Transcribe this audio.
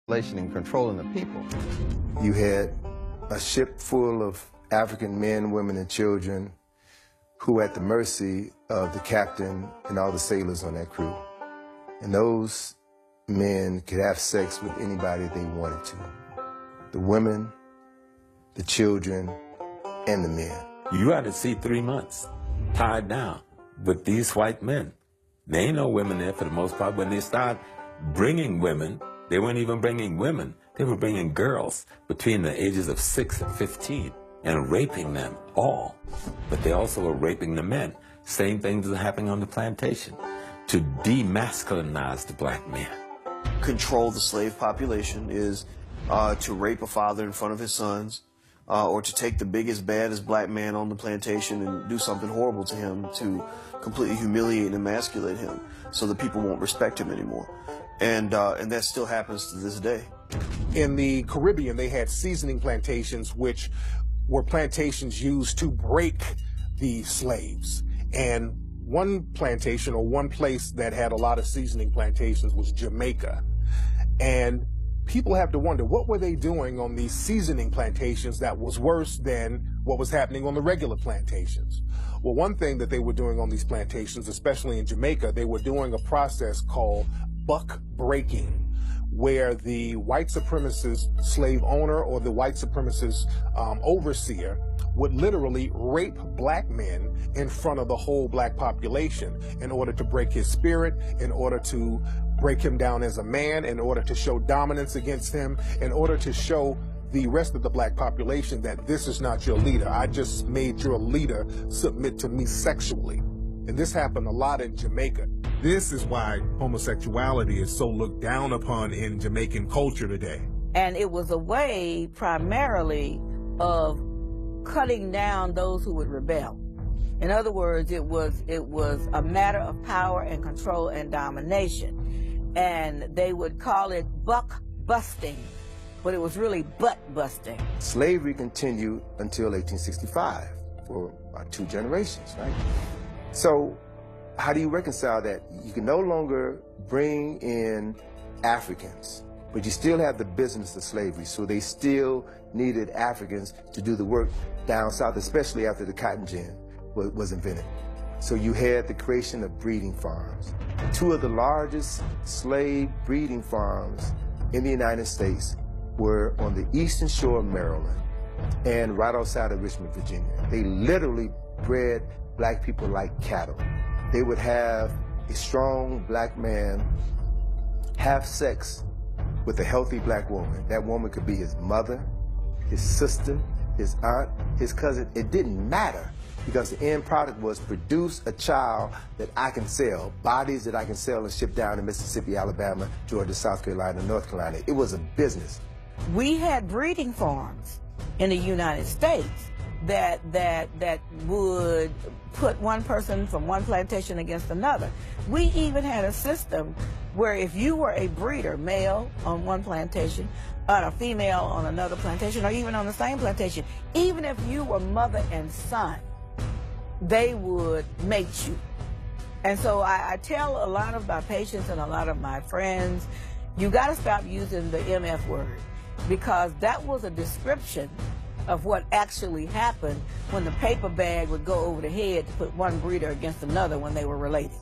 and controlling the people. You had a ship full of African men, women, and children who were at the mercy of the captain and all the sailors on that crew. And those men could have sex with anybody they wanted to. The women, the children, and the men. You had to see 3 months tied down with these white men. There ain't no women there for the most part. When they start bringing women, they weren't even bringing women. They were bringing girls between the ages of 6 and 15 and raping them all. But they also were raping the men. Same things are happening on the plantation to demasculinize the black man. Control the slave population is to rape a father in front of his sons, or to take the biggest, baddest black man on the plantation and do something horrible to him to completely humiliate and emasculate him so that people won't respect him anymore. And that still happens to this day. In the Caribbean, they had seasoning plantations, which were plantations used to break the slaves. And one plantation, or one place that had a lot of seasoning plantations, was Jamaica. And people have to wonder, what were they doing on these seasoning plantations that was worse than what was happening on the regular plantations? Well, one thing that they were doing on these plantations, especially in Jamaica, they were doing a process called buck breaking, where the white supremacist slave owner or the white supremacist overseer would literally rape black men in front of the whole black population in order to break his spirit, in order to break him down as a man, in order to show dominance against him, in order to show the rest of the black population that this is not your leader. I just made your leader submit to me sexually. And this happened a lot in Jamaica. This is why homosexuality is so looked down upon in Jamaican culture today. And it was a way primarily of cutting down those who would rebel. In other words, it was a matter of power and control and domination. And they would call it buck busting, but it was really butt busting. Slavery continued until 1865 for about 2 generations, right? So how do you reconcile that? You can no longer bring in Africans, but you still have the business of slavery, so they still needed Africans to do the work down south, especially after the cotton gin was invented. So you had the creation of breeding farms. 2 of the largest slave breeding farms in the United States were on the eastern shore of Maryland and right outside of Richmond, Virginia. They literally bred black people like cattle. They would have a strong black man have sex with a healthy black woman. That woman could be his mother, his sister, his aunt, his cousin. It didn't matter, because the end product was produce a child that I can sell, bodies that I can sell and ship down to Mississippi, Alabama, Georgia, South Carolina, North Carolina. It was a business. We had breeding farms in the United States that would put one person from one plantation against another. We even had a system where if you were a breeder, male on one plantation, and a female on another plantation, or even on the same plantation, even if you were mother and son, they would mate you. And so I tell a lot of my patients and a lot of my friends, you got to stop using the MF word, because that was a description of what actually happened when the paper bag would go over the head to put one breeder against another when they were related.